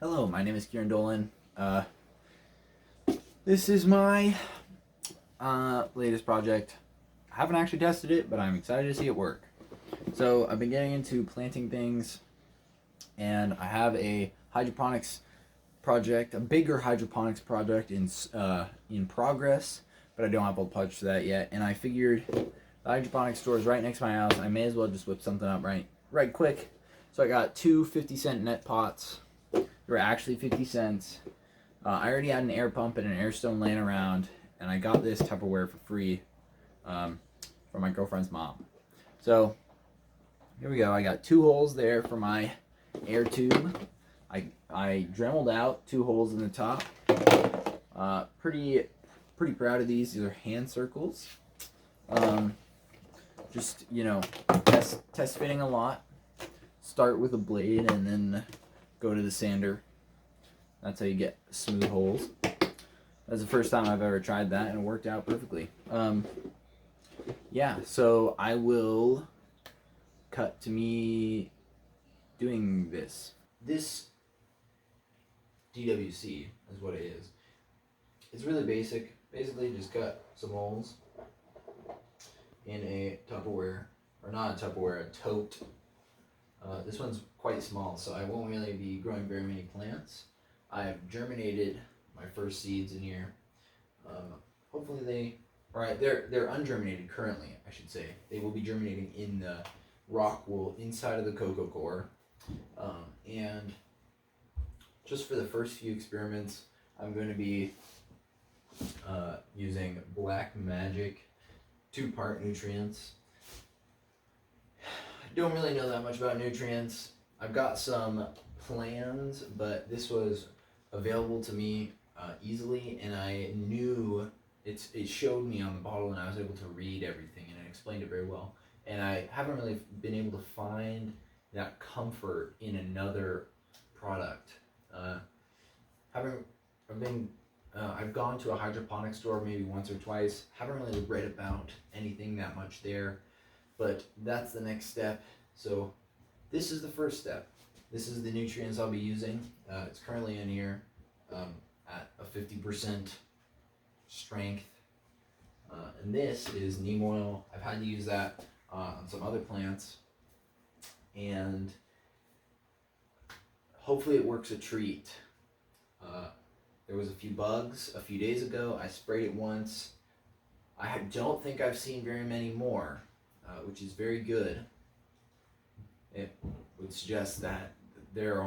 Hello, my name is Kieran Dolan. This is my latest project. I haven't actually tested it, but I'm excited to see it work. So I've been getting into planting things, and I have a hydroponics project, a bigger hydroponics project in progress, but I don't have all the parts for that yet. And I figured the hydroponics store is right next to my house. I may as well just whip something up right quick. So I got two 50-cent net pots. They were actually 50 cents. I already had an air pump and an air stone laying around, and I got this Tupperware for free from my girlfriend's mom. So here we go. I got two holes there for my air tube. I dremeled out two holes in the top. Pretty proud of these. These are hand circles. Just test fitting a lot. Start with a blade and then go to the sander. That's how you get smooth holes. That's the first time I've ever tried that, and it worked out perfectly. Yeah, so I will cut to me doing this. This DWC is what it is. It's really basic. Basically, just cut some holes in a Tupperware, or not a Tupperware, a tote. This one's quite small, so I won't really be growing very many plants. I've germinated my first seeds in here. Hopefully they're ungerminated currently, I should say. They will be germinating in the rock wool inside of the cocoa core. And just for the first few experiments, I'm going to be using Black Magic 2-part nutrients. Don't really know that much about nutrients. I've got some plans, but this was available to me easily, and I knew it showed me on the bottle, and I was able to read everything, and it explained it very well. And I haven't really been able to find that comfort in another product. I've gone to a hydroponics store maybe once or twice. Haven't really read about anything that much there. But that's the next step. So this is the first step. This is the nutrients I'll be using. It's currently in here at a 50% strength. And this is neem oil. I've had to use that on some other plants. And hopefully it works a treat. There was a few bugs a few days ago. I sprayed it once. I don't think I've seen very many more. Which is very good. It would suggest that they're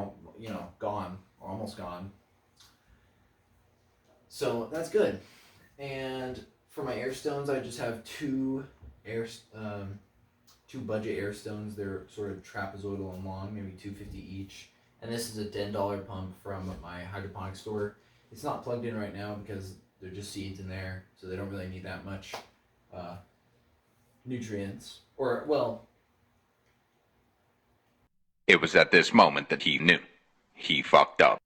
gone, or almost gone. So that's good. And for my air stones, I just have two budget air stones. They're sort of trapezoidal and long, maybe $2.50 each. And this is a $10 pump from my hydroponics store. It's not plugged in right now because they're just seeds in there, so they don't really need that much nutrients, or well. It was at this moment that he knew. He fucked up.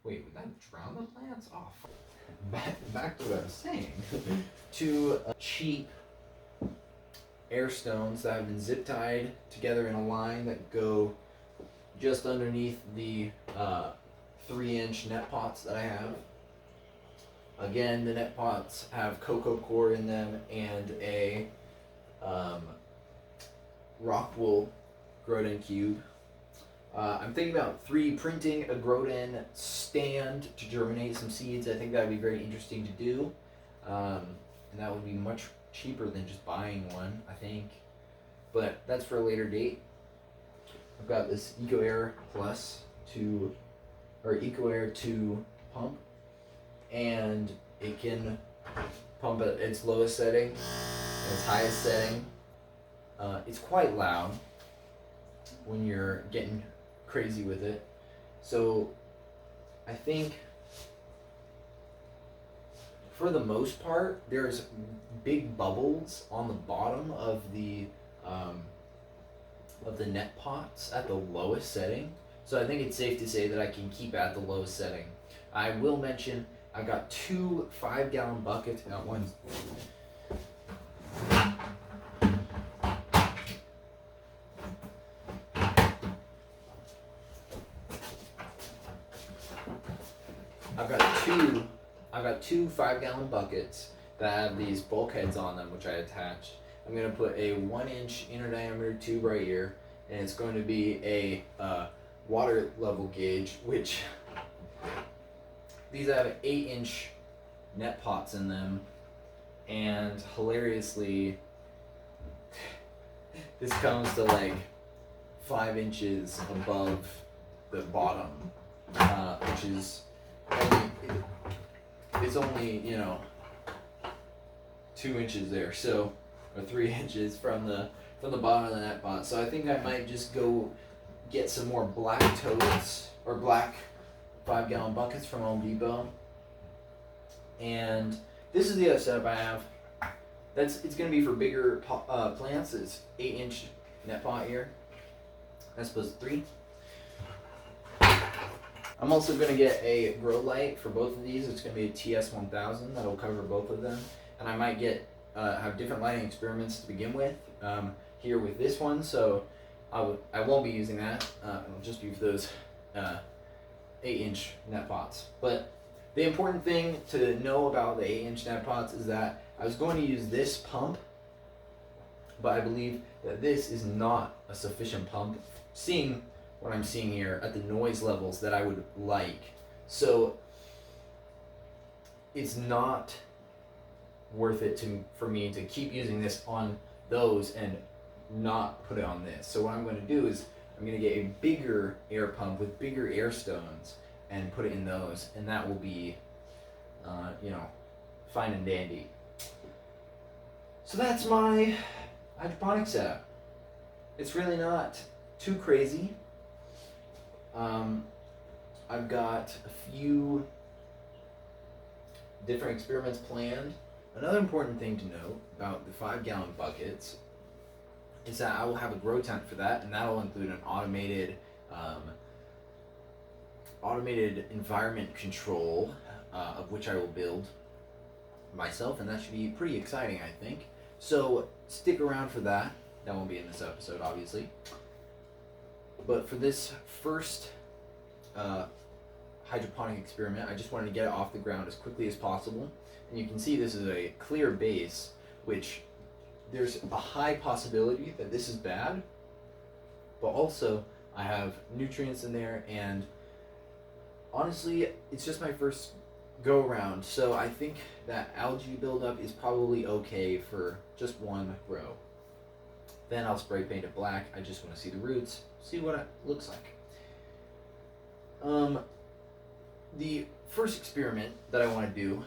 Wait, would that drown the plants off? Back to what I was saying. Two cheap air stones that have been zip tied together in a line that go just underneath the 3-inch net pots that I have. Again, the net pots have cocoa core in them and a rock wool Groden cube. I'm thinking about 3D printing a Groden stand to germinate some seeds. I think that would be very interesting to do. And that would be much cheaper than just buying one, I think. But that's for a later date. I've got this EcoAir Plus EcoAir 2 pump. And it can pump at its lowest setting and its highest setting. It's quite loud when you're getting crazy with it. So I think for the most part, there's big bubbles on the bottom of the net pots at the lowest setting. So I think it's safe to say that I can keep at the lowest setting. I will mention I've got two 5-gallon buckets at one. I've got two 5-gallon buckets that have these bulkheads on them, which I attached. I'm gonna put a 1-inch inner diameter tube right here, and it's going to be a water level gauge, which these have 8-inch net pots in them, and hilariously, this comes to like 5 inches above the bottom, which is it's only 2 inches there, so or 3 inches from the bottom of the net pot. So I think I might just go get some more black totes or black 5-gallon buckets from Home Depot. And this is the other setup I have. It's gonna be for bigger plants. It's 8-inch net pot here. That's supposed to 3. I'm also gonna get a grow light for both of these. It's gonna be a TS1000 that'll cover both of them, and I might get have different lighting experiments to begin with here with this one. So I won't be using that. It'll just be for those 8-inch net pots. But the important thing to know about the 8-inch net pots is that I was going to use this pump, but I believe that this is not a sufficient pump, seeing what I'm seeing here at the noise levels that I would like. So it's not worth it for me to keep using this on those and not put it on this. So what I'm going to do is I'm going to get a bigger air pump with bigger air stones and put it in those, and that will be fine and dandy. So that's my hydroponic setup. It's really not too crazy. I've got a few different experiments planned. Another important thing to note about the 5-gallon buckets is that I will have a grow tent for that, and that will include an automated environment control, of which I will build myself, and that should be pretty exciting, I think. So stick around for that. That won't be in this episode, obviously. But for this first hydroponic experiment, I just wanted to get it off the ground as quickly as possible. And you can see this is a clear base, which there's a high possibility that this is bad, but also I have nutrients in there, and honestly, it's just my first go around, so I think that algae buildup is probably okay for just one row. Then I'll spray paint it black. I just want to see the roots, see what it looks like. The first experiment that I want to do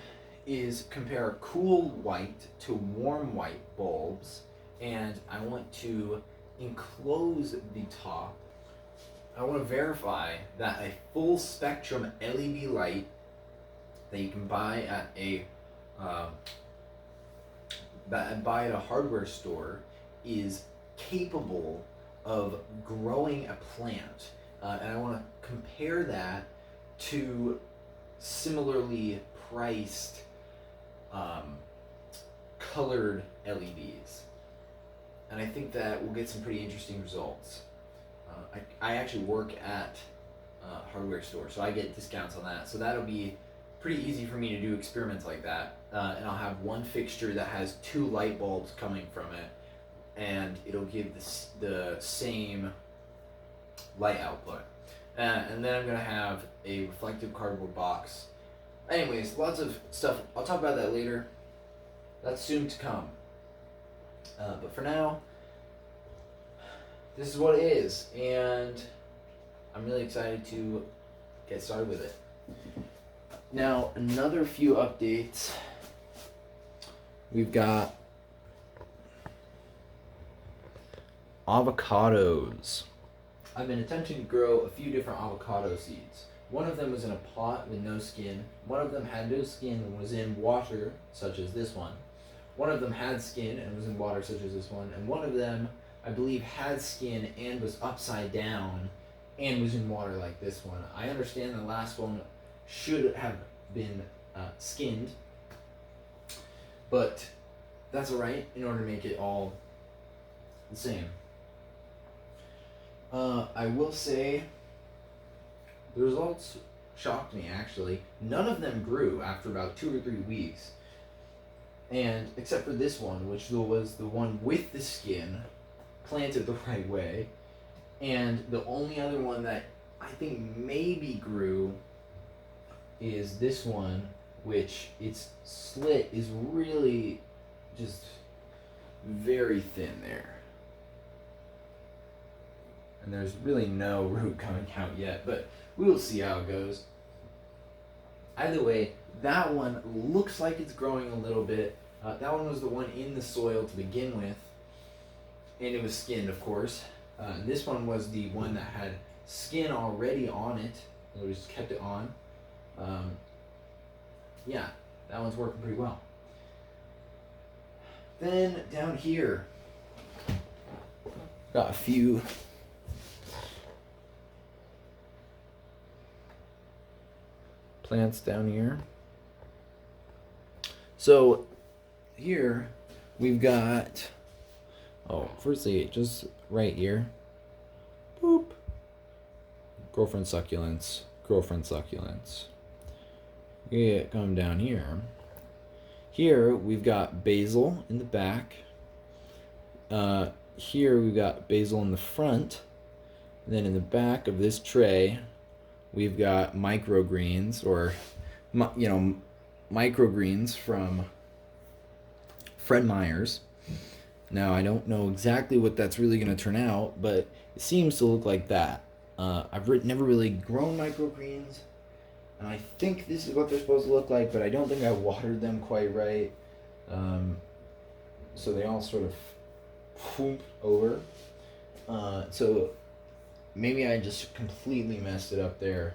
is compare cool white to warm white bulbs, and I want to enclose the top. I want to verify that a full spectrum LED light that you can buy at a hardware store is capable of growing a plant, and I want to compare that to similarly priced colored LEDs, and I think that we'll get some pretty interesting results. I actually work at a hardware store, so I get discounts on that, so that'll be pretty easy for me to do experiments like that. And I'll have one fixture that has 2 light bulbs coming from it, and it'll give the same light output. And then I'm going to have a reflective cardboard box. Anyways, lots of stuff. I'll talk about that later. That's soon to come. But for now, this is what it is, and I'm really excited to get started with it. Now, another few updates. We've got avocados. I've been attempting to grow a few different avocado seeds. One of them was in a pot with no skin. One of them had no skin and was in water, such as this one. One of them had skin and was in water, such as this one. And one of them, I believe, had skin and was upside down and was in water like this one. I understand the last one should have been skinned, but that's alright in order to make it all the same. I will say the results shocked me actually. None of them grew after about 2 or 3 weeks. And except for this one, which was the one with the skin, planted the right way. And the only other one that I think maybe grew is this one, which its slit is really just very thin there. And there's really no root coming out yet, but we will see how it goes. Either way, that one looks like it's growing a little bit. That one was the one in the soil to begin with, and it was skinned, of course. This one was the one that had skin already on it, and we just kept it on. Yeah, that one's working pretty well. Then down here, got a few plants down here. So here we've got, firstly, just right here, boop, girlfriend succulents. Yeah, come down here. Here we've got basil in the back. Here we've got basil in the front. And then in the back of this tray, we've got microgreens, or microgreens from Fred Meyer's. Now I don't know exactly what that's really going to turn out, but it seems to look like that. I've never really grown microgreens, and I think this is what they're supposed to look like, but I don't think I watered them quite right. So they all sort of whoop over. So maybe I just completely messed it up there.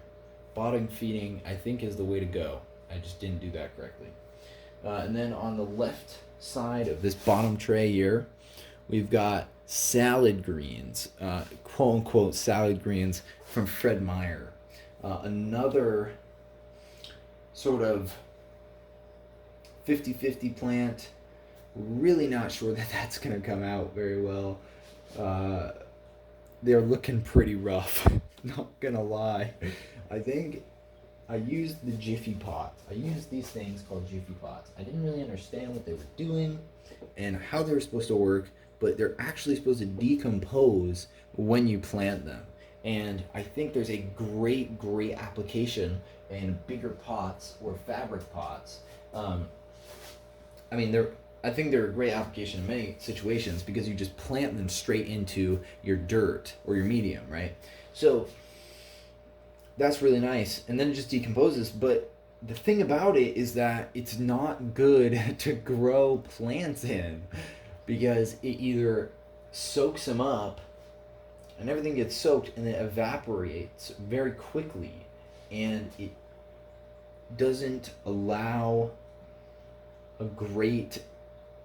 Bottom feeding, I think, is the way to go. I just didn't do that correctly. And then on the left side of this bottom tray here, we've got salad greens, quote unquote salad greens from Fred Meyer. Another sort of 50-50 plant. Really not sure that that's going to come out very well. They're looking pretty rough, not gonna lie. I think I used the Jiffy pots. I used these things called Jiffy pots. I didn't really understand what they were doing and how they were supposed to work, but they're actually supposed to decompose when you plant them. And I think there's a great application in bigger pots or fabric pots. I think they're a great application in many situations because you just plant them straight into your dirt or your medium, right? So that's really nice. And then it just decomposes. But the thing about it is that it's not good to grow plants in because it either soaks them up and everything gets soaked and it evaporates very quickly, and it doesn't allow a great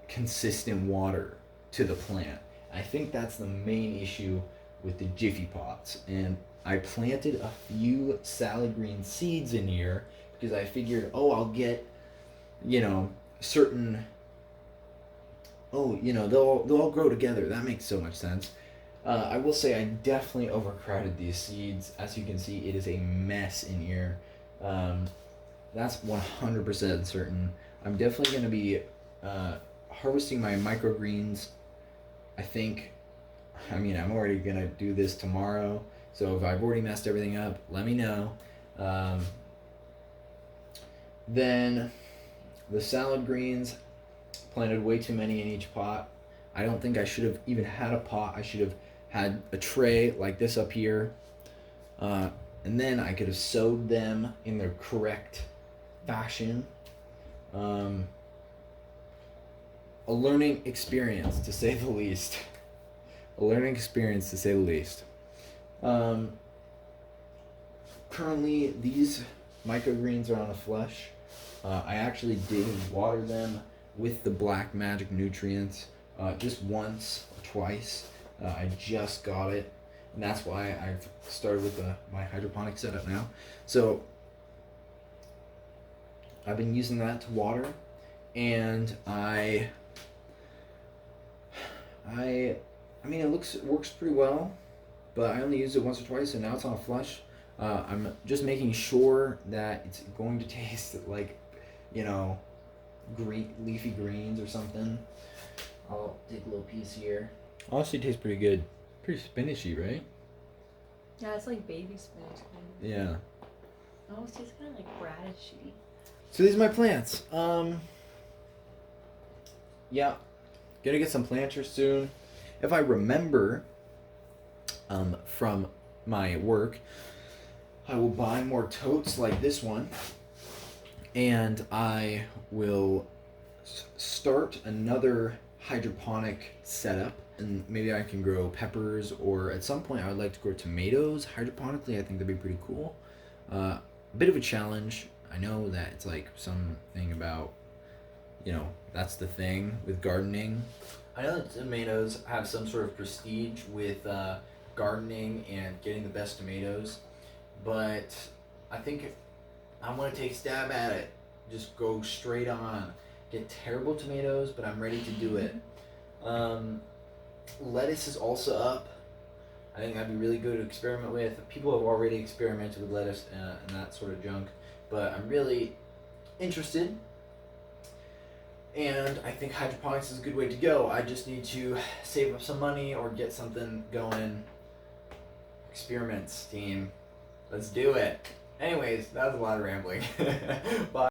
consistent water to the plant. I think that's the main issue with the Jiffy pots. And I planted a few salad green seeds in here because I figured, I'll get, certain, they'll all grow together. That makes so much sense. I will say I definitely overcrowded these seeds. As you can see, it is a mess in here. That's 100% certain. I'm definitely going to be harvesting my microgreens. I'm already going to do this tomorrow. So if I've already messed everything up, let me know. Then the salad greens, planted way too many in each pot. I don't think I should have even had a pot. I should have had a tray like this up here. And then I could have sowed them in their correct fashion. A learning experience, to say the least. Currently, these microgreens are on a flush. I actually did water them with the black magic nutrients just once or twice. I just got it, and that's why I've started with my hydroponic setup now. So I've been using that to water, and it works pretty well, but I only used it once or twice, and now it's on a flush. I'm just making sure that it's going to taste like, you know, green leafy greens or something. I'll take a little piece here. Honestly, it tastes pretty good. Pretty spinachy, right? Yeah, it's like baby spinach kind of. Yeah. It almost tastes kind of like radishy. So these are my plants. Yeah, gonna get some planters soon. If I remember, from my work, I will buy more totes like this one, and I will start another hydroponic setup, and maybe I can grow peppers, or at some point I would like to grow tomatoes hydroponically. I think that'd be pretty cool. A bit of a challenge. I know that it's like something about, you know, that's the thing with gardening. I know that tomatoes have some sort of prestige with gardening and getting the best tomatoes, but I think I want to take a stab at it. Just go straight on. Get terrible tomatoes, but I'm ready to do it. Lettuce is also up. I think that'd be really good to experiment with. People have already experimented with lettuce and that sort of junk, but I'm really interested. And I think hydroponics is a good way to go. I just need to save up some money or get something going. Experiments, team. Let's do it. Anyways, that was a lot of rambling. Bye.